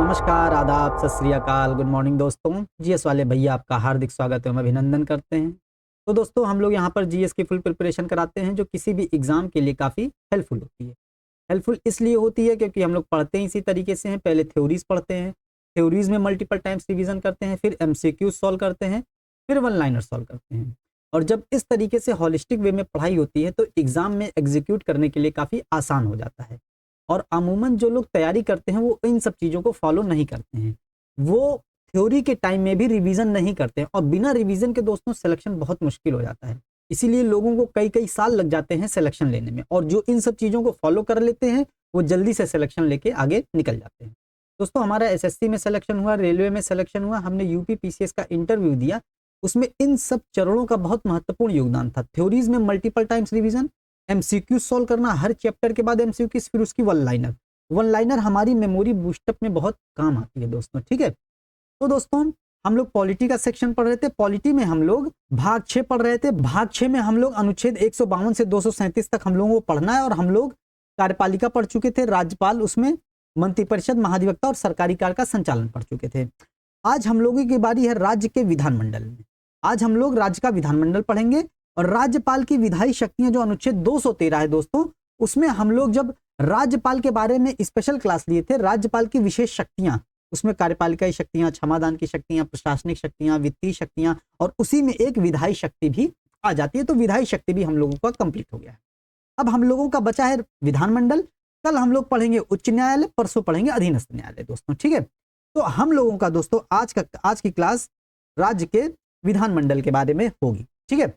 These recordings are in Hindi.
नमस्कार, आदाब, सत श्री अकाल, गुड मॉर्निंग दोस्तों। जीएस वाले भैया आपका हार्दिक स्वागत एवं अभिनंदन करते हैं। तो दोस्तों हम लोग यहाँ पर जीएस की फुल प्रिपरेशन कराते हैं जो किसी भी एग्जाम के लिए काफ़ी हेल्पफुल होती है। हेल्पफुल इसलिए होती है क्योंकि हम लोग पढ़ते ही इसी तरीके से हैं। पहले थ्योरीज पढ़ते हैं, थ्योरीज में मल्टीपल टाइम्स रिविजन करते हैं, फिर एमसीक्यू सॉल्व करते हैं, फिर वन लाइनर सॉल्व करते हैं। और जब इस तरीके से हॉलिस्टिक वे में पढ़ाई होती है तो एग्जाम में एग्जीक्यूट करने के लिए काफ़ी आसान हो जाता है। और अमूमन जो लोग तैयारी करते हैं वो इन सब चीज़ों को फॉलो नहीं करते हैं। वो थ्योरी के टाइम में भी रिवीजन नहीं करते हैं और बिना रिवीजन के दोस्तों सिलेक्शन बहुत मुश्किल हो जाता है। इसीलिए लोगों को कई कई साल लग जाते हैं सिलेक्शन लेने में, और जो इन सब चीज़ों को फॉलो कर लेते हैं वो जल्दी से सिलेक्शन लेके आगे निकल जाते हैं। दोस्तों हमारा एसएससी में सिलेक्शन हुआ, रेलवे में सिलेक्शन हुआ, हमने यूपी पीसीएस का इंटरव्यू दिया, उसमें इन सब चरणों का बहुत महत्वपूर्ण योगदान था। थ्योरीज में multiple times revision, MCQ solve करना, हर चैप्टर के बाद एमसीक्यू, फिर उसकी वन लाइनर हमारी मेमोरी बूस्टअप में बहुत काम आती है दोस्तों। ठीक है, तो दोस्तों हम लोग पॉलिटी का सेक्शन पढ़ रहे थे। पॉलिटी में हम लोग भाग 6 पढ़ रहे थे। भाग 6 में हम लोग अनुच्छेद 152 से 237 तक हम लोगों को पढ़ना है, और हम लोग कार्यपालिका पढ़ चुके थे, राज्यपाल, उसमें मंत्रिपरिषद, महाधिवक्ता और सरकारी कार्य का संचालन पढ़ चुके थे। आज हम लोगों की बारी है राज्य के विधानमंडल में। आज हम लोग राज्य का विधानमंडल पढ़ेंगे और राज्यपाल की विधायी शक्तियां जो अनुच्छेद 213 है दोस्तों, उसमें हम लोग जब राज्यपाल के बारे में स्पेशल क्लास लिए थे, राज्यपाल की विशेष शक्तियां, उसमें कार्यपालिका शक्तियां, क्षमादान की शक्तियां, प्रशासनिक शक्तियां, वित्तीय शक्तियां, और उसी में एक विधायी शक्ति भी आ जाती है। तो विधायी शक्ति भी हम लोगों का कंप्लीट हो गया है। अब हम लोगों का बचा है विधानमंडल। कल हम लोग पढ़ेंगे उच्च न्यायालय, परसों पढ़ेंगे अधीनस्थ न्यायालय दोस्तों। ठीक है, तो हम लोगों का दोस्तों आज की क्लास राज्य के विधानमंडल के बारे में होगी। ठीक है,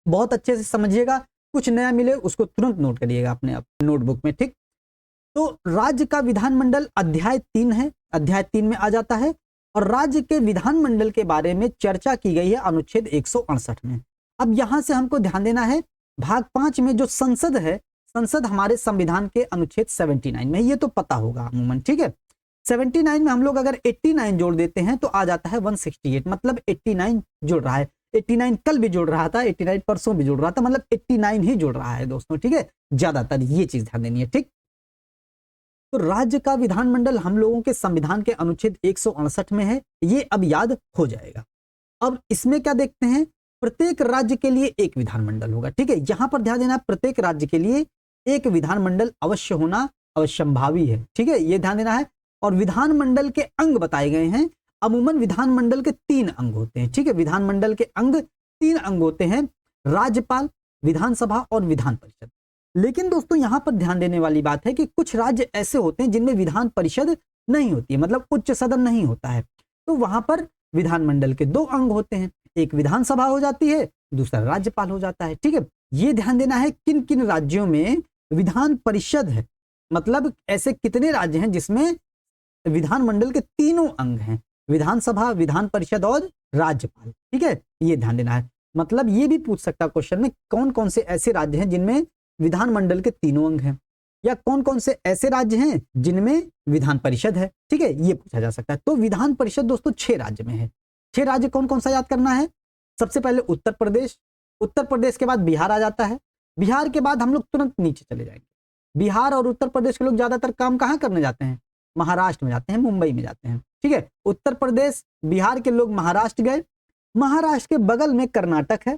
बहुत अच्छे से समझिएगा, कुछ नया मिले उसको तुरंत नोट करिएगा अपने नोटबुक में। ठीक, तो राज्य का विधानमंडल अध्याय 3 है, अध्याय 3 में आ जाता है, और राज्य के विधानमंडल के बारे में चर्चा की गई है अनुच्छेद 168 में। अब यहां से हमको ध्यान देना है, भाग 5 में जो संसद है, संसद हमारे संविधान के अनुच्छेद 79 में, ये तो पता होगा अमूमन। ठीक है, 79 में हम लोग अगर 89 जोड़ देते हैं तो आ जाता है 168, मतलब 89 जुड़ रहा है। 89 कल भी जुड़ रहा था, 89 परसों भी जुड़ रहा था, मतलब 89 ही जुड़ रहा है दोस्तों। ठीक है, ज्यादातर ये चीज ध्यान देनी है। ठीक, तो राज्य का विधानमंडल हम लोगों के संविधान के अनुच्छेद 168 में है, ये अब याद हो जाएगा। अब इसमें क्या देखते हैं, प्रत्येक राज्य के लिए एक विधानमंडल होगा। ठीक है, यहां पर ध्यान देना, प्रत्येक राज्य के लिए एक विधानमंडल अवश्य होना अवश्यंभावी है। ठीक है, ये ध्यान देना है। और विधानमंडल के अंग बताए गए हैं। अमूमन विधानमंडल के 3 अंग होते हैं। ठीक है, विधानमंडल के 3 अंग होते हैं, राज्यपाल, विधानसभा और विधान परिषद। लेकिन दोस्तों यहां पर ध्यान देने वाली बात है कि कुछ राज्य ऐसे होते हैं जिनमें विधान परिषद नहीं होती है, मतलब उच्च सदन नहीं होता है, तो वहां पर विधानमंडल के 2 अंग होते हैं, एक विधानसभा हो जाती है, दूसरा राज्यपाल हो जाता है। ठीक है, ये ध्यान देना है किन किन राज्यों में विधान परिषद है, मतलब ऐसे कितने राज्य हैं जिसमें विधानमंडल के 3 अंग हैं, विधानसभा, विधान परिषद और राज्यपाल। ठीक है, ये ध्यान देना है। मतलब ये भी पूछ सकता क्वेश्चन में, कौन कौन से ऐसे राज्य हैं जिनमें विधानमंडल के 3 अंग हैं, या कौन कौन से ऐसे राज्य हैं जिनमें विधान परिषद है। ठीक है, ये पूछा जा सकता है। तो विधान परिषद दोस्तों 6 राज्य में है। 6 राज्य कौन कौन सा याद करना है, सबसे पहले उत्तर प्रदेश, उत्तर प्रदेश के बाद बिहार आ जाता है, बिहार के बाद हम लोग तुरंत नीचे चले जाएंगे। बिहार और उत्तर प्रदेश के लोग ज्यादातर काम कहाँ करने जाते हैं, महाराष्ट्र में जाते हैं, मुंबई में जाते हैं। ठीक है, उत्तर प्रदेश, बिहार के लोग महाराष्ट्र गए, महाराष्ट्र के बगल में कर्नाटक है,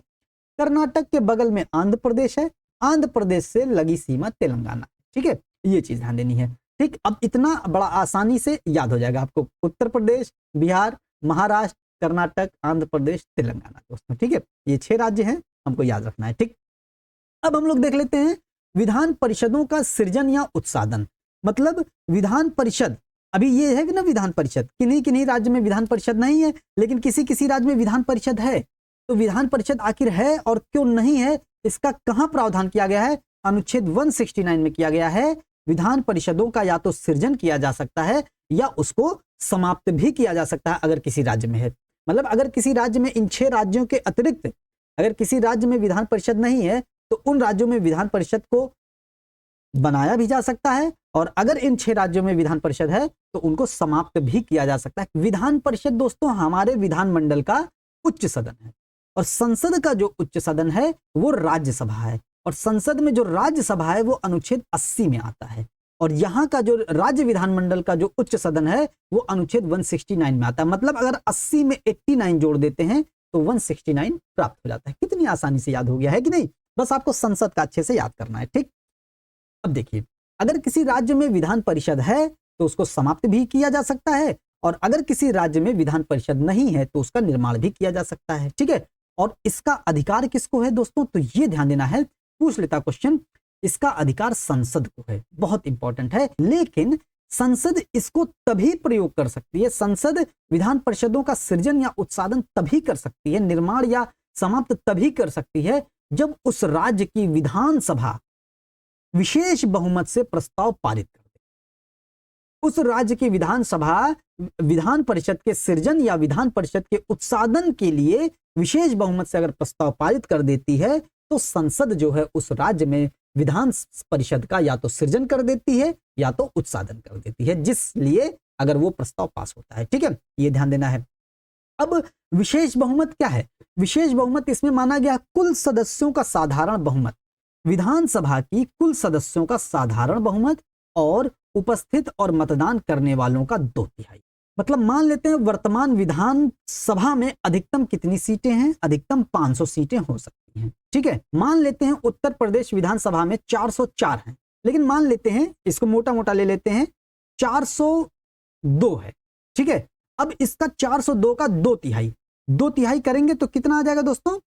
कर्नाटक के बगल में आंध्र प्रदेश है, आंध्र प्रदेश से लगी सीमा तेलंगाना। ठीक है, ये चीज ध्यान देनी है। ठीक, अब इतना बड़ा आसानी से याद हो जाएगा आपको, उत्तर प्रदेश, बिहार, महाराष्ट्र, कर्नाटक, आंध्र प्रदेश, तेलंगाना दोस्तों। ठीक है, ये 6 राज्य हैं, हमको याद रखना है। ठीक, अब हम लोग देख लेते हैं विधान परिषदों का सृजन या उत्साधन। मतलब विधान परिषद, अभी ये है कि ना, विधान परिषद किन्हीं किन्हीं राज्य में विधान परिषद नहीं है, लेकिन किसी किसी राज्य में विधान परिषद है। तो विधान परिषद आखिर है और क्यों नहीं है, इसका कहां प्रावधान किया गया है, अनुच्छेद 169 में किया गया है। विधान परिषदों का या तो सृजन किया जा सकता है या उसको समाप्त भी किया जा सकता है अगर किसी राज्य में है। मतलब अगर किसी राज्य में, इन 6 राज्यों के अतिरिक्त अगर किसी राज्य में विधान परिषद नहीं है तो उन राज्यों में विधान परिषद को बनाया भी जा सकता है, और अगर इन 6 राज्यों में विधान परिषद है तो उनको समाप्त भी किया जा सकता है। विधान परिषद दोस्तों हमारे विधानमंडल का उच्च सदन है, और संसद का जो उच्च सदन है वो राज्यसभा है, और संसद में जो राज्यसभा है वो अनुच्छेद 80 में आता है। और यहाँ का जो राज्य विधानमंडल का जो उच्च सदन है वो अनुच्छेद 169 में आता है। मतलब अगर 80 में 89 जोड़ देते हैं तो 169 प्राप्त हो जाता है। कितनी आसानी से याद हो गया है कि नहीं? बस आपको संसद का अच्छे से याद करना है, ठीक। अब देखिए, अगर किसी राज्य में विधान परिषद है तो उसको समाप्त भी किया जा सकता है, और अगर किसी राज्य में विधान परिषद नहीं है तो उसका निर्माण भी किया जा सकता है, ठीक है। और इसका अधिकार किसको है दोस्तों? तो ये ध्यान देना है, पूछ लेता क्वेश्चन, इसका अधिकार संसद को है। बहुत इंपॉर्टेंट है। लेकिन संसद इसको तभी प्रयोग कर सकती है, संसद विधान परिषदों का सृजन या उत्सादन तभी कर सकती है, निर्माण या समाप्त तभी कर सकती है जब उस राज्य की विधानसभा विशेष बहुमत से प्रस्ताव पारित कर दे। उस राज्य की विधानसभा विधान परिषद के सृजन या विधान परिषद के उत्सादन के लिए विशेष बहुमत से अगर प्रस्ताव पारित कर देती है तो संसद जो है उस राज्य में विधान परिषद का या तो सृजन कर देती है या तो उत्सादन कर देती है, जिसलिए अगर वो प्रस्ताव पास होता है, ठीक है। ये ध्यान देना है। अब विशेष बहुमत क्या है? विशेष बहुमत इसमें माना गया कुल सदस्यों का साधारण बहुमत, विधानसभा की कुल सदस्यों का साधारण बहुमत और उपस्थित और मतदान करने वालों का 2/3। मतलब मान लेते हैं वर्तमान विधानसभा में अधिकतम कितनी सीटें हैं? अधिकतम 500 सीटें हो सकती हैं, ठीक है। मान लेते हैं उत्तर प्रदेश विधानसभा में 404 हैं, लेकिन मान लेते हैं, इसको मोटा मोटा ले लेते हैं, 402 है, ठीक है। अब इसका 402 का 2/3 करेंगे तो कितना आ जाएगा दोस्तों?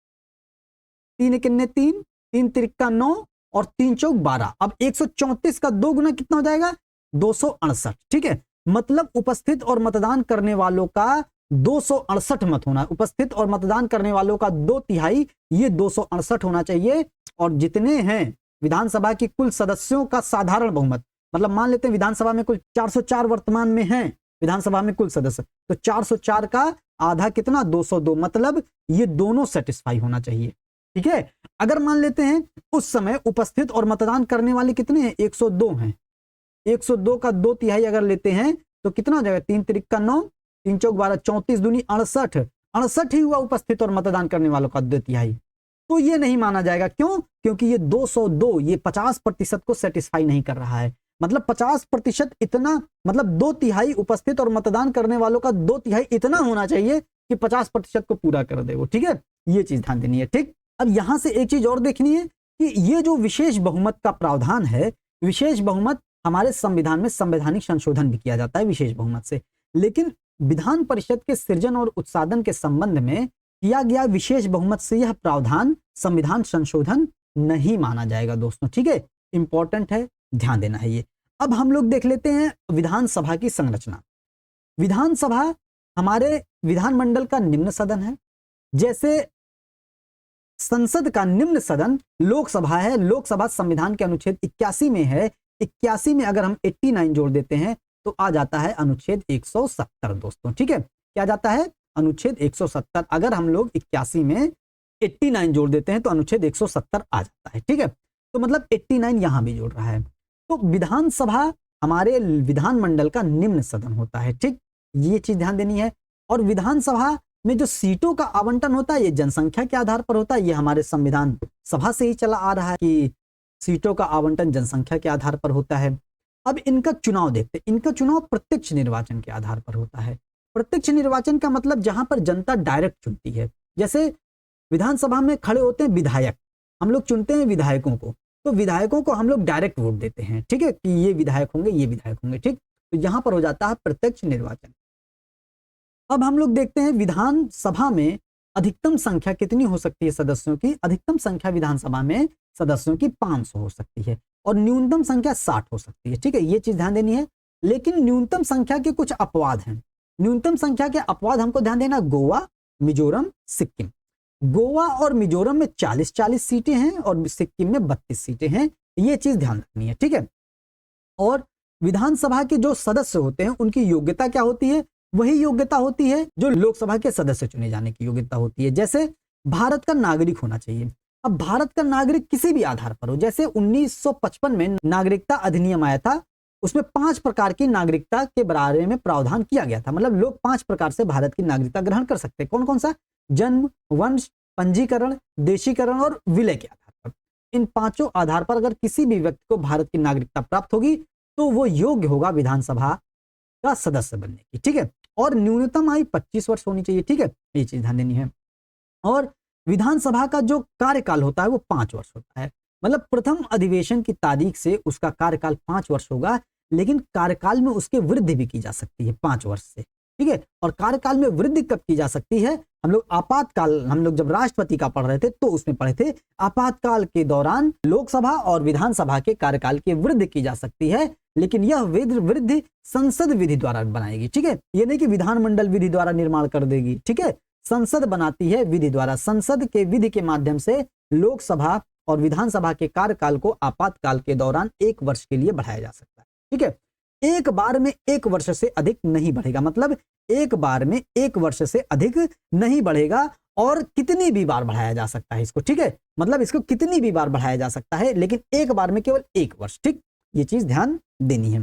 3 किन्ने 3, 3 त्रिका 9 और 3 चौक 12। अब 134 का 2 गुना कितना हो जाएगा? 268, ठीक है। मतलब उपस्थित और मतदान करने वालों का 268 मत होना, उपस्थित और मतदान करने वालों का 2/3 ये 268 होना चाहिए। और जितने हैं विधानसभा की कुल सदस्यों का साधारण बहुमत, मतलब मान लेते हैं विधानसभा में कुल 404 वर्तमान में हैं, विधानसभा में कुल सदस्य, तो 404 का आधा कितना? 202। मतलब ये दोनों सेटिस्फाई होना चाहिए, ठीक है। अगर मान लेते हैं उस समय उपस्थित और मतदान करने वाले कितने हैं? 102 हैं। 102 का 2/3 अगर लेते हैं तो कितना हो जाएगा? 3 त्रिका 9, 3 चौक 12, 34 दूनी 68, 68 ही हुआ उपस्थित और मतदान करने वालों का 2/3। तो ये नहीं माना जाएगा। क्यों? क्योंकि ये 202 ये 50% को सेटिस्फाई नहीं कर रहा है। मतलब 50% इतना, मतलब 2/3 उपस्थित और मतदान करने वालों का 2/3 इतना होना चाहिए कि 50% को पूरा कर दे वो, ठीक है। ये चीज ध्यान देनी है, ठीक। अब यहां से एक चीज और देखनी है कि ये जो विशेष बहुमत का प्रावधान है, विशेष बहुमत हमारे संविधान में संवैधानिक संशोधन भी किया जाता है विशेष बहुमत से, लेकिन विधान परिषद के सृजन और उत्सादन के संबंध में किया गया विशेष बहुमत से यह प्रावधान संविधान संशोधन नहीं माना जाएगा दोस्तों, ठीक है। इंपॉर्टेंट है, ध्यान देना है ये। अब हम लोग देख लेते हैं विधानसभा की संरचना। विधानसभा हमारे विधानमंडल का निम्न सदन है। जैसे संसद का निम्न सदन लोकसभा है, लोकसभा संविधान के अनुच्छेद 81 में है। 81 में अगर हम 89 जोड़ देते हैं तो आ जाता है अनुच्छेद 170 दोस्तों, ठीक है। क्या जाता है? अनुच्छेद 170। अगर हम लोग 81 में 89 जोड़ देते हैं तो अनुच्छेद 170 आ जाता है, ठीक है। तो मतलब 89 यहां भी जोड़ रहा है। तो विधानसभा हमारे विधानमंडल का निम्न सदन होता है, ठीक। ये चीज ध्यान देनी है। और विधानसभा में जो सीटों का आवंटन होता है ये जनसंख्या के आधार पर होता है। ये हमारे संविधान सभा से ही चला आ रहा है कि सीटों का आवंटन जनसंख्या के आधार पर होता है। अब इनका चुनाव देखते हैं। इनका चुनाव प्रत्यक्ष निर्वाचन के आधार पर होता है। प्रत्यक्ष निर्वाचन का मतलब जहां पर जनता डायरेक्ट चुनती है। जैसे विधानसभा में खड़े होते हैं विधायक, हम लोग चुनते हैं विधायकों को, तो विधायकों को हम लोग डायरेक्ट वोट देते हैं, ठीक है, कि ये विधायक होंगे, ये विधायक होंगे, ठीक। तो यहां पर हो जाता है प्रत्यक्ष निर्वाचन। अब हम लोग देखते हैं विधानसभा में अधिकतम संख्या कितनी हो सकती है सदस्यों की? अधिकतम संख्या विधानसभा में सदस्यों की 500 हो सकती है और न्यूनतम संख्या 60 हो सकती है, ठीक है। ये चीज ध्यान देनी है। लेकिन न्यूनतम संख्या के कुछ अपवाद हैं। न्यूनतम संख्या के अपवाद हमको ध्यान देना, गोवा, मिजोरम, सिक्किम। गोवा और मिजोरम में 40-40 सीटें हैं और सिक्किम में 32 सीटें हैं। ये चीज ध्यान रखनी है, ठीक है। और विधानसभा के जो सदस्य होते हैं उनकी योग्यता क्या होती है? वही योग्यता होती है जो लोकसभा के सदस्य चुने जाने की योग्यता होती है। जैसे भारत का नागरिक होना चाहिए। अब भारत का नागरिक किसी भी आधार पर हो, जैसे 1955 में नागरिकता अधिनियम आया था, उसमें 5 प्रकार की नागरिकता के बारे में प्रावधान किया गया था। मतलब लोग 5 प्रकार से भारत की नागरिकता ग्रहण कर सकते हैं। कौन कौन सा? जन्म, वंश, पंजीकरण, देशीकरण और विलय के आधार पर। इन 5 आधार पर अगर किसी भी व्यक्ति को भारत की नागरिकता प्राप्त होगी तो वो योग्य होगा विधानसभा का सदस्य बनने की, ठीक है। और न्यूनतम आयु 25 वर्ष होनी चाहिए, ठीक है, ये चीज ध्यान देनी है। और विधानसभा का जो कार्यकाल होता है वो 5 वर्ष होता है, मतलब प्रथम अधिवेशन की तारीख से उसका कार्यकाल 5 वर्ष होगा, लेकिन कार्यकाल में उसके वृद्धि भी की जा सकती है 5 वर्ष से, ठीक है। और कार्यकाल में वृद्धि कब की जा सकती है? हम लोग आपातकाल, हम लोग जब राष्ट्रपति का पढ़ रहे थे तो उसमें पढ़े थे, आपातकाल के दौरान लोकसभा और विधानसभा के कार्यकाल की वृद्धि की जा सकती है, लेकिन यह वृद्धि संसद विधि द्वारा बनाएगी, ठीक है। ये नहीं कि विधानमंडल विधि द्वारा निर्माण कर देगी, ठीक है। संसद बनाती है विधि द्वारा, संसद के विधि के माध्यम से लोकसभा और विधानसभा के कार्यकाल को आपातकाल के दौरान 1 वर्ष के लिए बढ़ाया जा सकता है, ठीक है। एक बार में 1 वर्ष से अधिक नहीं बढ़ेगा, मतलब एक बार में 1 वर्ष से अधिक नहीं बढ़ेगा। और कितनी भी बार बढ़ाया जा सकता है इसको, ठीक है, मतलब इसको कितनी भी बार बढ़ाया जा सकता है, लेकिन एक बार में केवल 1 वर्ष, ठीक, ये चीज ध्यान देनी है।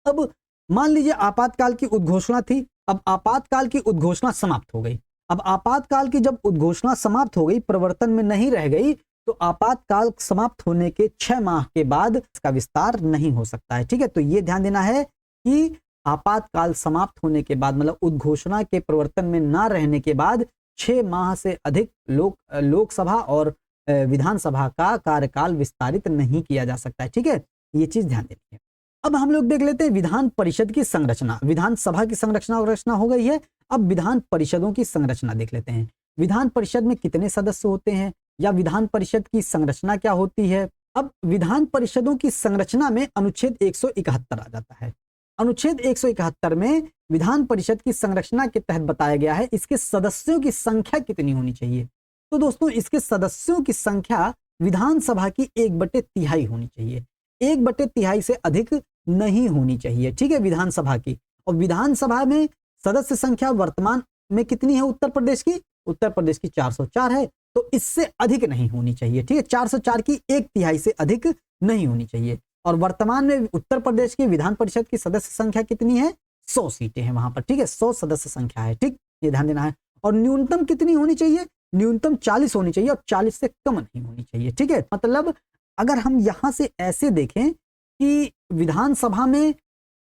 अब मान लीजिए आपातकाल की उद्घोषणा थी, अब आपातकाल की उद्घोषणा समाप्त हो गई। अब आपातकाल की जब उद्घोषणा समाप्त हो गई, प्रवर्तन में नहीं रह गई, तो आपातकाल समाप्त होने के 6 माह के बाद इसका विस्तार नहीं हो सकता है, ठीक है। तो ये ध्यान देना है कि आपातकाल समाप्त होने के बाद, मतलब उद्घोषणा के प्रवर्तन में ना रहने के बाद 6 माह से अधिक लोकसभा और विधानसभा का कार्यकाल विस्तारित नहीं किया जा सकता है, ठीक है, ये चीज ध्यान देनी है। अब हम लोग देख लेते हैं विधान परिषद की संरचना। विधानसभा की संरचना हो गई है, अब विधान परिषदों की संरचना देख लेते हैं। विधान परिषद में कितने सदस्य होते हैं, या विधान परिषद की संरचना क्या होती है। अब विधान परिषदों की संरचना में अनुच्छेद 171 आ जाता है। अनुच्छेद 171 में विधान परिषद की संरचना के तहत बताया गया है इसके सदस्यों की संख्या कितनी होनी चाहिए। तो दोस्तों, इसके सदस्यों की संख्या विधानसभा की 1/3 होनी चाहिए, 1/3 से अधिक नहीं होनी चाहिए, ठीक है, विधानसभा की। और विधानसभा में सदस्य संख्या वर्तमान में कितनी है उत्तर प्रदेश की? उत्तर प्रदेश की 404 है, तो इससे अधिक नहीं होनी चाहिए, ठीक है, 404 की 1/3 से अधिक नहीं होनी चाहिए। और वर्तमान में उत्तर प्रदेश की विधान परिषद की सदस्य संख्या कितनी है? 100 सीटें हैं वहां पर, ठीक है, 100 सदस्य संख्या है, ठीक, ये ध्यान देना है। और न्यूनतम कितनी होनी चाहिए? न्यूनतम 40 होनी चाहिए, और 40 से कम नहीं होनी चाहिए, ठीक है। मतलब अगर हम यहां से ऐसे देखें कि विधानसभा में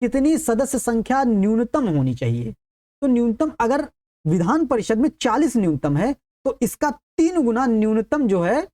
कितनी सदस्य संख्या न्यूनतम होनी चाहिए, तो न्यूनतम अगर विधान परिषद में 40 न्यूनतम है, तो इसका 3 गुना न्यूनतम जो है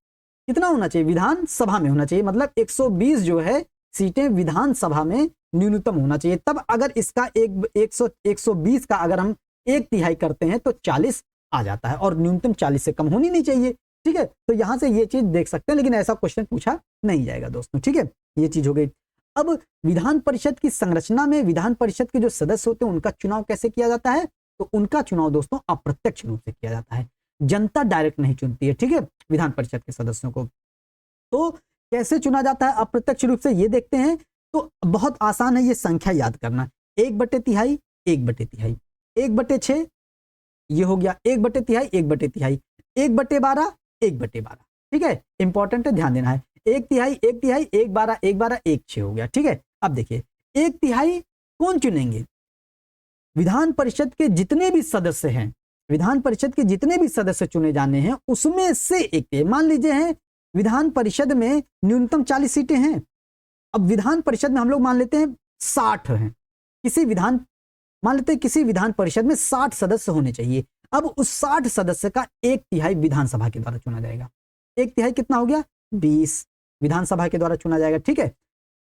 कितना होना चाहिए? विधानसभा में होना चाहिए, मतलब 120 जो है सीटें विधानसभा में न्यूनतम होना चाहिए। तब अगर इसका 120 का अगर हम 1/3 करते हैं तो 40 आ जाता है, और न्यूनतम 40 से कम होनी नहीं चाहिए, ठीक है। तो यहां से ये चीज देख सकते हैं, लेकिन ऐसा क्वेश्चन पूछा नहीं जाएगा दोस्तों, ठीक है, ये चीज हो गई। अब विधान परिषद की संरचना में विधान परिषद के जो सदस्य होते हैं उनका चुनाव कैसे किया जाता है? तो उनका चुनाव दोस्तों अप्रत्यक्ष रूप से किया जाता है, जनता डायरेक्ट नहीं चुनती है, ठीक है, विधान परिषद के सदस्यों को। तो कैसे चुना जाता है अप्रत्यक्ष रूप से, ये देखते हैं। तो बहुत आसान है ये संख्या याद करना, 1/3, 1/3, 1/6 ये हो गया, 1/3, 1/3, 1/12, 1/12, ठीक है, इंपॉर्टेंट है, ध्यान देना है। 1/3, 1/3, 1/12, 1/12, 1/6 हो गया, ठीक है। अब देखिए 1/3 कौन चुनेंगे? विधान परिषद के जितने भी सदस्य हैं, विधान परिषद के जितने भी सदस्य चुने जाने हैं उसमें से एक, मान लीजिए हैं विधान परिषद में न्यूनतम 40 सीटें हैं। अब विधान परिषद में हम लोग मान लेते हैं 60 हैं, मान लेते हैं किसी विधान परिषद में 60 सदस्य होने चाहिए। अब उस 60 सदस्य का 1/3 विधानसभा के द्वारा चुना जाएगा। 1/3 कितना हो गया? 20 विधानसभा के द्वारा चुना जाएगा, ठीक है,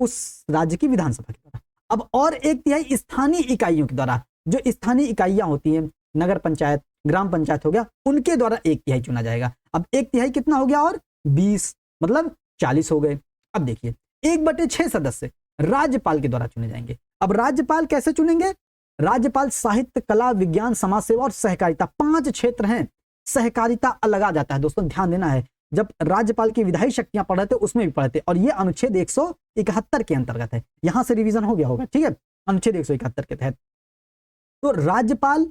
उस राज्य की विधानसभा के द्वारा। अब और 1/3 स्थानीय इकाइयों के द्वारा, जो स्थानीय इकाइयां होती हैं, नगर पंचायत, ग्राम पंचायत हो गया, उनके द्वारा 1/3 चुना जाएगा। अब 1/3 कितना हो गया? और 20, मतलब 40 हो गए। अब देखिए 1/6 सदस्य राज्यपाल के द्वारा चुने जाएंगे। अब राज्यपाल कैसे चुनेंगे? राज्यपाल साहित्य, कला, विज्ञान, समाज सेवा और सहकारिता, 5 क्षेत्र हैं। सहकारिता अलग आ जाता है दोस्तों, ध्यान देना है। जब राज्यपाल की विधायी शक्तियां पढ़ रहे थे उसमें भी पढ़े थे, और ये अनुच्छेद 171 के अंतर्गत है। यहां से रिवीजन हो गया होगा, ठीक है, अनुच्छेद 171 के तहत। तो राज्यपाल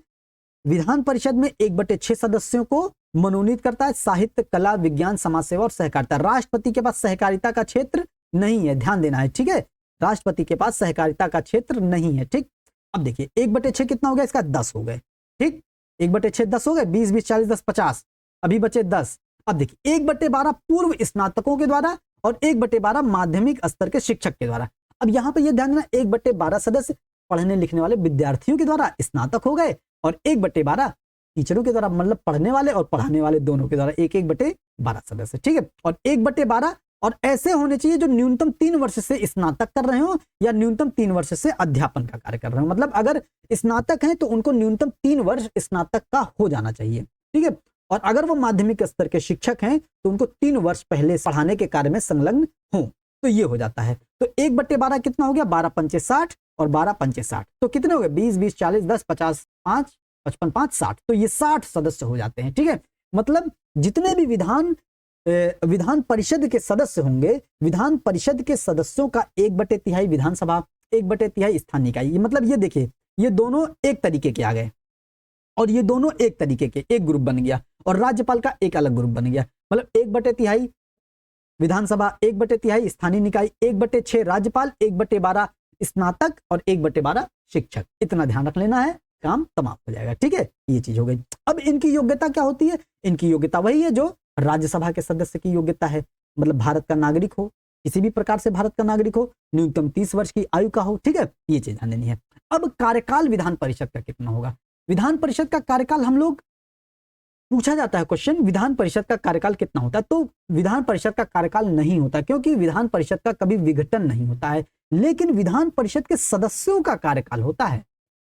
विधान परिषद में 1/6 सदस्यों को मनोनीत करता है, साहित्य, कला, विज्ञान, समाज सेवा और सहकारिता। राष्ट्रपति के पास सहकारिता का क्षेत्र नहीं है, ध्यान देना है, ठीक है, राष्ट्रपति के पास सहकारिता का क्षेत्र नहीं है, ठीक। अब देखिए 1/6 कितना हो गया? इसका 10 हो गए, ठीक, 1/6 10 हो गए, 20 20 40 10 50, अभी बचे 10। अब देखिए 1/12 पूर्व स्नातकों के द्वारा और 1/12 माध्यमिक स्तर के शिक्षक के द्वारा। अब यहाँ पे ये ध्यान देना 1/12 सदस्य पढ़ने लिखने वाले विद्यार्थियों के द्वारा स्नातक हो गए और 1/12 टीचरों के द्वारा, मतलब पढ़ने वाले और पढ़ाने वाले दोनों के द्वारा 1/12 सदस्य, ठीक है। और 1/12 और ऐसे होने चाहिए जो न्यूनतम 3 वर्ष से स्नातक कर रहे हो या न्यूनतम 3 वर्ष से अध्यापन का कार्य कर रहे हो। मतलब अगर स्नातक हैं तो उनको न्यूनतम 3 वर्ष स्नातक का हो जाना चाहिए, ठीक है। और अगर वो माध्यमिक स्तर के शिक्षक हैं तो उनको 3 वर्ष पहले पढ़ाने के कार्य में संलग्न हो, तो ये हो जाता है। तो 1/12 कितना हो गया, 12 पंचे 60 और 12 पंचे 60, तो कितने हो गए, 20 20 40 10 50 5 55 5 60, तो ये 60 सदस्य हो जाते हैं, ठीक है। मतलब जितने भी विधान परिषद के सदस्य होंगे, विधान परिषद के सदस्यों का 1/3 विधानसभा, 1/3 स्थानीय इकाई, मतलब ये देखिए ये दोनों एक तरीके के आ गए और ये दोनों एक तरीके के, एक ग्रुप बन गया और राज्यपाल का एक अलग ग्रुप बन गया। मतलब 1/3 विधानसभा, 1/3 स्थानीय निकाय, 1/6 राज्यपाल, 1/12 स्नातक और 1/12 शिक्षक। इतना ध्यान रख लेना है, काम तमाम हो जाएगा, ठीक है। ये चीज हो गई। अब इनकी योग्यता क्या होती है, इनकी योग्यता वही है जो राज्यसभा के सदस्य की योग्यता है, मतलब भारत का नागरिक हो, किसी भी प्रकार से भारत का नागरिक हो, न्यूनतम 30 वर्ष की आयु का हो, ठीक है। ये चीज ध्यान देनी है। अब कार्यकाल विधान परिषद का कितना होगा, विधान परिषद का कार्यकाल हम लोग पूछा जाता है क्वेश्चन, विधान परिषद का कार्यकाल कितना होता है, तो विधान परिषद का कार्यकाल नहीं होता क्योंकि विधान परिषद का कभी विघटन नहीं होता है, लेकिन विधान परिषद के सदस्यों का कार्यकाल होता है।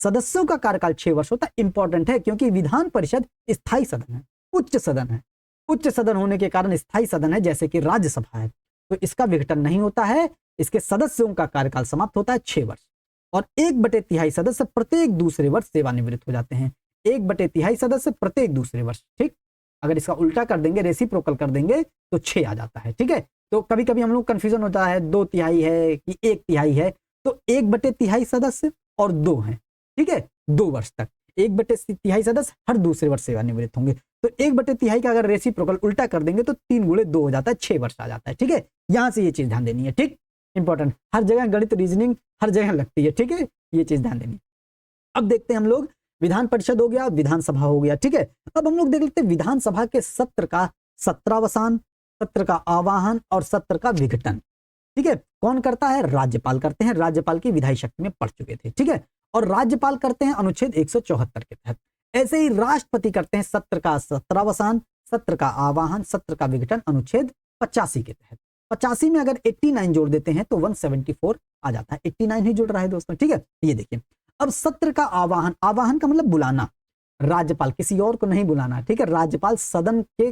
सदस्यों का कार्यकाल 6 वर्ष होता है। इंपॉर्टेंट है क्योंकि विधान परिषद स्थायी सदन है, उच्च सदन है, उच्च सदन होने के कारण स्थायी सदन है, जैसे कि राज्यसभा है, तो इसका विघटन नहीं होता है। इसके सदस्यों का कार्यकाल समाप्त होता है 6 वर्ष और 1/3 सदस्य प्रत्येक दूसरे वर्ष सेवानिवृत्त हो जाते हैं। 1/3 सदस्य प्रत्येक दूसरे वर्ष, ठीक। अगर इसका उल्टा कर देंगे, रेसिप्रोकल कर देंगे तो 6 आ जाता है, ठीक है। तो कभी कभी हम लोग कंफ्यूजन होता है 2/3 है कि 1/3 है, तो 1/3 सदस्य और 2 हैं, ठीक है, 2 वर्ष तक 1/3 सदस्य हर दूसरे वर्ष सेवानिवृत्त होंगे। तो 1/3 का अगर रेसिप्रोकल उल्टा कर देंगे तो 3 × 2 हो जाता है, 6 वर्ष आ जाता है, ठीक है। यहां से ये चीज ध्यान देनी है, ठीक। इंपॉर्टेंट, हर जगह गणित रीजनिंग हर जगह लगती है, ठीक है, ये चीज ध्यान देनी। अब देखते हैं हम लोग, विधान परिषद हो गया, विधानसभा हो गया, ठीक है। अब हम लोग देख लेते हैं विधानसभा के सत्र का सत्रावसान, सत्र का आवाहन और सत्र का विघटन, ठीक है। कौन करता है, राज्यपाल करते हैं, राज्यपाल की विधायी शक्ति में पढ़ चुके थे, ठीक है। और राज्यपाल करते हैं अनुच्छेद 174 के तहत। ऐसे ही राष्ट्रपति करते हैं सत्र का सत्रावसान, सत्र का आवाहन, सत्र का विघटन अनुच्छेद 85 के तहत। 85 में अगर 89 जोड़ देते हैं तो 174 आ जाता है, 89 ही जुड़ रहा है दोस्तों, ठीक है। ये देखिए, अब सत्र का आवाहन, आवाहन का मतलब बुलाना, राज्यपाल किसी और को नहीं बुलाना, ठीक है। राज्यपाल सदन के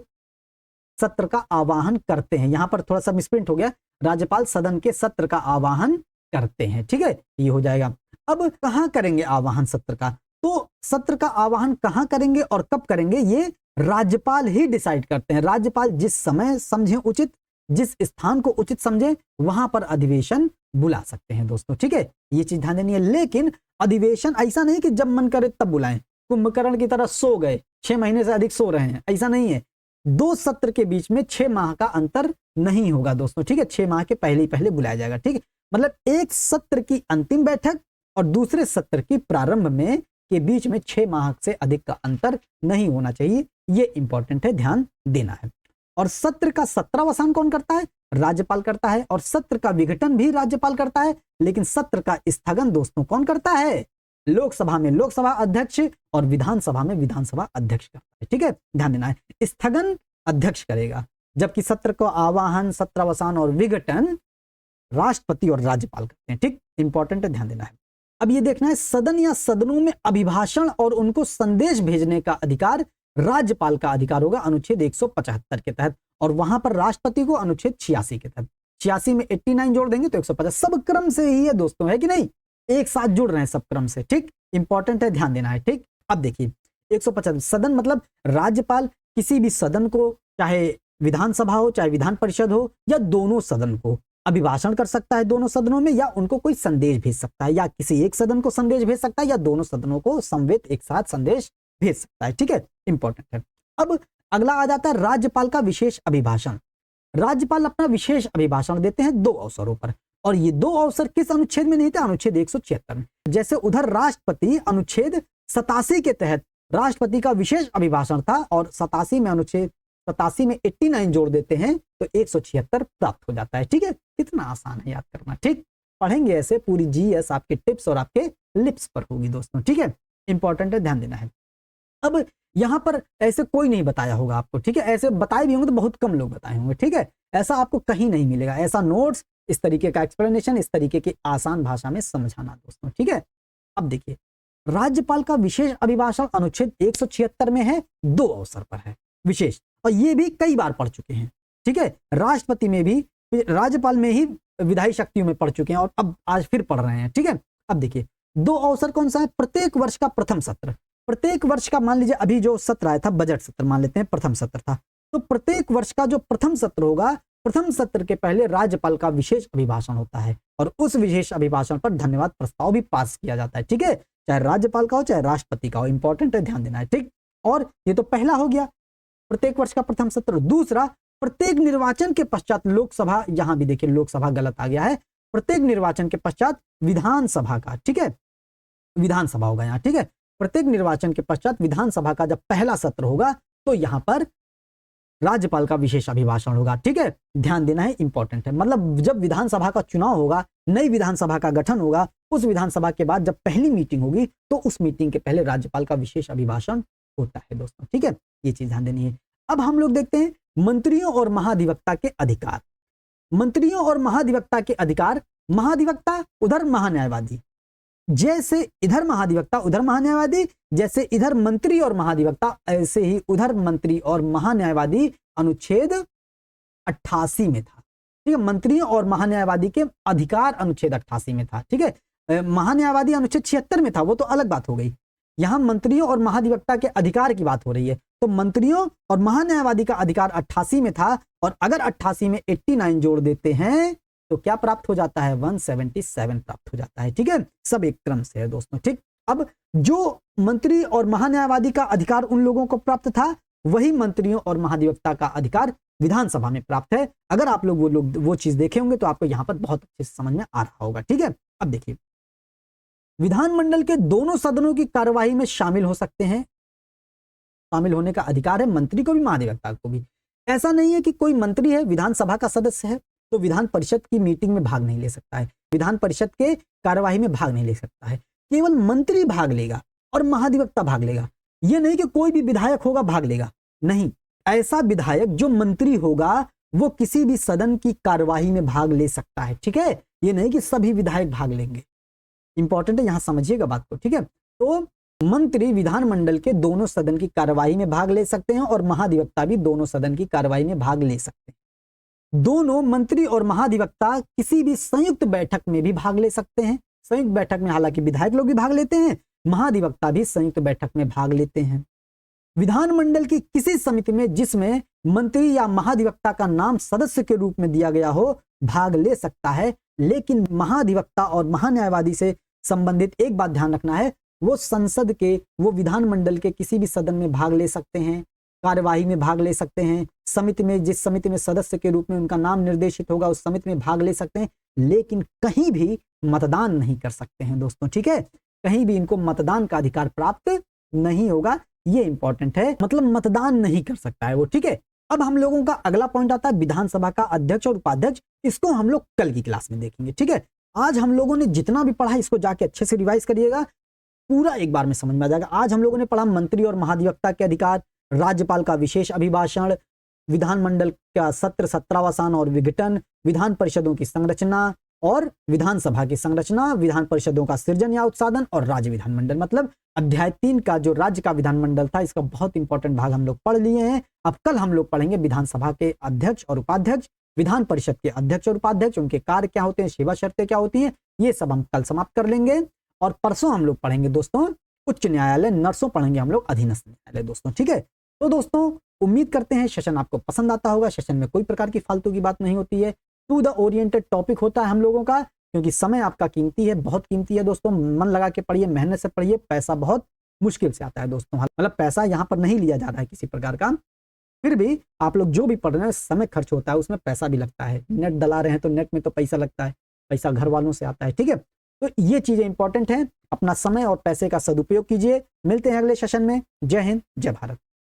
सत्र का आवाहन करते हैं, यहां पर थोड़ा सा मिसप्रिंट हो गया, राज्यपाल सदन के सत्र का आवाहन करते हैं, ठीक है, ये हो जाएगा। अब कहां करेंगे आवाहन सत्र का, तो सत्र का आवाहन कहां करेंगे और कब करेंगे ये राज्यपाल ही डिसाइड करते हैं। राज्यपाल जिस समय समझे उचित, जिस स्थान को उचित समझे वहां पर अधिवेशन बुला सकते हैं दोस्तों, ठीक है, ये चीज ध्यान देनी है। लेकिन अधिवेशन ऐसा नहीं कि जब मन करे तब बुलाएं, कुंभकर्ण की तरह सो गए, 6 महीने से अधिक सो रहे हैं, ऐसा नहीं है। 2 सत्र के बीच में 6 माह का अंतर नहीं होगा दोस्तों, ठीक है, 6 माह के पहले ही पहले बुलाया जाएगा, ठीक है। मतलब एक सत्र की अंतिम बैठक और दूसरे सत्र की प्रारंभ में के बीच में 6 माह से अधिक का अंतर नहीं होना चाहिए, ये इंपॉर्टेंट है, ध्यान देना है। और सत्र का सत्रावसान कौन करता है, राज्यपाल करता है, और सत्र का विघटन भी राज्यपाल करता है। लेकिन सत्र का स्थगन दोस्तों कौन करता है, लोकसभा में लोकसभा अध्यक्ष और विधानसभा में विधानसभा अध्यक्ष करता है, ठीक है, ध्यान देना है। स्थगन अध्यक्ष करेगा, जबकि सत्र को आवाहन, सत्रावसान और विघटन राष्ट्रपति और राज्यपाल करते हैं, ठीक, इंपॉर्टेंट है, ध्यान देना है। अब ये देखना है, सदन या सदनों में अभिभाषण और उनको संदेश भेजने का अधिकार राज्यपाल का अधिकार होगा अनुच्छेद 175 के तहत, और वहां पर राष्ट्रपति को अनुच्छेद 86 के तहत। 86 में 89 जोड़ देंगे तो 150, सब क्रम से ही है दोस्तों, है कि नहीं, एक साथ जुड़ रहे हैं सब क्रम से, ठीक, इंपॉर्टेंट है, ध्यान देना है, ठीक। अब देखिए 150 सदन मतलब राज्यपाल किसी भी सदन को, चाहे विधानसभा हो चाहे विधान परिषद हो या दोनों सदन को, अभिभाषण कर सकता है दोनों सदनों में, या उनको कोई संदेश भेज सकता है, या किसी एक सदन को संदेश भेज सकता है, या दोनों सदनों को समवेत एक साथ संदेश भेज सकता है, ठीक है, इंपॉर्टेंट है। अब अगला आ जाता है राज्यपाल का विशेष अभिभाषण। राज्यपाल अपना विशेष अभिभाषण देते हैं 2 अवसरों पर, और ये 2 अवसर किस अनुच्छेद में नहीं थे, अनुच्छेद 176 में। जैसे उधर राष्ट्रपति अनुच्छेद 87 के तहत राष्ट्रपति का विशेष अभिभाषण था, और 87 में अनुच्छेद 87 में 89 जोड़ देते हैं तो 176 प्राप्त हो जाता है, ठीक है, कितना आसान है याद करना, ठीक। पढ़ेंगे ऐसे पूरी जीएस आपके टिप्स और आपके लिप्स पर होगी दोस्तों, ठीक है। इंपॉर्टेंट है, ध्यान देना है। अब यहां पर ऐसे कोई नहीं बताया होगा आपको, ठीक है। ऐसे बताए भी होंगे तो बहुत कम लोग बताए होंगे, ठीक है। ऐसा आपको कहीं नहीं मिलेगा, ऐसा नोट्स, इस तरीके का एक्सप्लेनेशन, इस तरीके की आसान भाषा में समझाना दोस्तों, ठीक है। अब देखिए, राज्यपाल का विशेष अभिभाषण अनुच्छेद 176 में है, 2 अवसर पर है विशेष, और ये भी कई बार पढ़ चुके हैं, ठीक है। राष्ट्रपति में भी, राज्यपाल में ही विधायी शक्तियों में पढ़ चुके हैं और अब आज फिर पढ़ रहे हैं, ठीक है। अब देखिए 2 अवसर कौन सा है? प्रत्येक वर्ष का प्रथम सत्र, प्रत्येक वर्ष का, मान लीजिए अभी जो सत्र आया था बजट सत्र, मान लेते हैं प्रथम सत्र था, तो प्रत्येक वर्ष का जो प्रथम सत्र होगा, प्रथम सत्र के पहले राज्यपाल का विशेष अभिभाषण होता है और उस विशेष अभिभाषण पर धन्यवाद प्रस्ताव भी पास किया जाता है, ठीक है। चाहे राज्यपाल का हो चाहे राष्ट्रपति का हो, इंपॉर्टेंट है, ध्यान देना है, ठीक। और ये तो पहला हो गया, प्रत्येक वर्ष का प्रथम सत्र। दूसरा, प्रत्येक निर्वाचन के पश्चात लोकसभा, यहां भी देखिए लोकसभा गलत आ गया है, प्रत्येक निर्वाचन के पश्चात विधानसभा का, ठीक है, विधानसभा होगा यहाँ, ठीक है। प्रत्येक निर्वाचन के पश्चात विधानसभा का जब पहला सत्र होगा तो यहां पर राज्यपाल का विशेष अभिभाषण होगा, ठीक है। ध्यान देना है, इंपॉर्टेंट है। मतलब जब विधानसभा का चुनाव होगा, नई विधानसभा का गठन होगा, उस विधानसभा के बाद जब पहली मीटिंग होगी तो उस मीटिंग के पहले राज्यपाल का विशेष अभिभाषण होता है दोस्तों, ठीक है। ये चीज ध्यान देनी है। अब हम लोग देखते हैं मंत्रियों और महाधिवक्ता के अधिकार। मंत्रियों और महाधिवक्ता के अधिकार, महाधिवक्ता उधर महान्यायवादी, जैसे इधर महाधिवक्ता उधर महान्यायवादी, जैसे इधर मंत्री और महाधिवक्ता ऐसे ही उधर मंत्री और महान्यायवादी अनुच्छेद 88 में था, ठीक है। मंत्रियों और महान्यायवादी के अधिकार अनुच्छेद 88 में था, ठीक है। महान्यायवादी अनुच्छेद 76 में था, वो तो अलग बात हो गई। यहां मंत्रियों और महाधिवक्ता के अधिकार की बात हो रही है, तो मंत्रियों और महान्यायवादी का अधिकार 88 में था, और अगर 88 में 89 जोड़ देते हैं तो क्या प्राप्त हो जाता है? 177 प्राप्त हो जाता है, ठीक है। सब एक क्रम से है दोस्तों, ठीक। अब जो मंत्री और महान्यायवादी का अधिकार उन लोगों को प्राप्त था, वही मंत्रियों और महाधिवक्ता का अधिकार विधानसभा में प्राप्त है। अगर आप लोग वो चीज देखे होंगे तो आपको यहां पर बहुत अच्छे से समझ में आ रहा होगा, ठीक है। अब देखिए, विधानमंडल के दोनों सदनों की कार्यवाही में शामिल हो सकते हैं, शामिल होने का अधिकार है मंत्री को भी महाधिवक्ता को भी। ऐसा नहीं है कि कोई मंत्री है, विधानसभा का सदस्य है, तो विधान परिषद की मीटिंग में भाग नहीं ले सकता है, विधान परिषद के कार्यवाही में भाग नहीं ले सकता है। केवल मंत्री भाग लेगा और महाधिवक्ता भाग लेगा। यह नहीं कि कोई भी विधायक होगा भाग लेगा, नहीं। ऐसा विधायक जो मंत्री होगा वो किसी भी सदन की कार्यवाही में भाग ले सकता है, ठीक है। ये नहीं कि सभी विधायक भाग लेंगे, इंपॉर्टेंट है, यहां समझिएगा बात को, ठीक है। तो मंत्री विधानमंडल के दोनों सदन की कार्यवाही में भाग ले सकते हैं और महाधिवक्ता भी दोनों सदन की कार्यवाही में भाग ले सकते हैं। दोनों मंत्री और महाधिवक्ता किसी भी संयुक्त बैठक में भी भाग ले सकते हैं। संयुक्त बैठक में हालांकि विधायक लोग भी भाग लेते हैं, महाधिवक्ता भी संयुक्त बैठक में भाग लेते हैं। विधानमंडल की किसी समिति में जिसमें मंत्री या महाधिवक्ता का नाम सदस्य के रूप में दिया गया हो, भाग ले सकता है। लेकिन महाधिवक्ता और महान्यायवादी से संबंधित एक बात ध्यान रखना है, वो संसद के, वो विधानमंडल के किसी भी सदन में भाग ले सकते हैं, कार्यवाही में भाग ले सकते हैं, समिति में, जिस समिति में सदस्य के रूप में उनका नाम निर्देशित होगा उस समिति में भाग ले सकते हैं, लेकिन कहीं भी मतदान नहीं कर सकते हैं दोस्तों, ठीक है। कहीं भी इनको मतदान का अधिकार प्राप्त नहीं होगा, ये इंपॉर्टेंट है, मतलब मतदान नहीं कर सकता है वो, ठीक है। अब हम लोगों का अगला पॉइंट आता है विधानसभा का अध्यक्ष और उपाध्यक्ष। इसको हम लोग कल की क्लास में देखेंगे, ठीक है। आज हम लोगों ने जितना भी पढ़ा इसको जाके अच्छे से रिवाइज करिएगा, पूरा एक बार में समझ में आ जाएगा। आज हम लोगों ने पढ़ा मंत्री और महाधिवक्ता के अधिकार, राज्यपाल का विशेष अभिभाषण, विधानमंडल का सत्र, सत्रावसान और विघटन, विधान परिषदों की संरचना और विधानसभा की संरचना, विधान परिषदों का सृजन या उत्साधन और राज्य विधानमंडल। मतलब अध्याय 3 का जो राज्य का विधानमंडल था, इसका बहुत इंपॉर्टेंट भाग हम लोग पढ़ लिए हैं। अब कल हम लोग पढ़ेंगे विधानसभा के अध्यक्ष और उपाध्यक्ष, विधान परिषद के अध्यक्ष और उपाध्यक्ष, उनके कार्य क्या होते हैं, सेवा शर्तें क्या होती हैं, ये सब हम कल समाप्त कर लेंगे। और परसों हम लोग पढ़ेंगे दोस्तों उच्च न्यायालय, नरसों पढ़ेंगे हम लोग अधीनस्थ न्यायालय दोस्तों, ठीक है। तो दोस्तों उम्मीद करते हैं सेशन आपको पसंद आता होगा। सेशन में कोई प्रकार की फालतू की बात नहीं होती है, टू द ओरिएंटेड टॉपिक होता है हम लोगों का, क्योंकि समय आपका कीमती है, बहुत कीमती है दोस्तों। मन लगा के पढ़िए, मेहनत से पढ़िए, पैसा बहुत मुश्किल से आता है दोस्तों, मतलब पैसा यहाँ पर नहीं लिया जा रहा है किसी प्रकार का, फिर भी आप लोग जो भी पढ़ रहे हैं समय खर्च होता है, उसमें पैसा भी लगता है। नेट डला रहे हैं तो नेट में तो पैसा लगता है, पैसा घर वालों से आता है, ठीक है। तो ये चीजें इंपॉर्टेंट हैं, अपना समय और पैसे का सदुपयोग कीजिए। मिलते हैं अगले सेशन में। जय हिंद, जय भारत।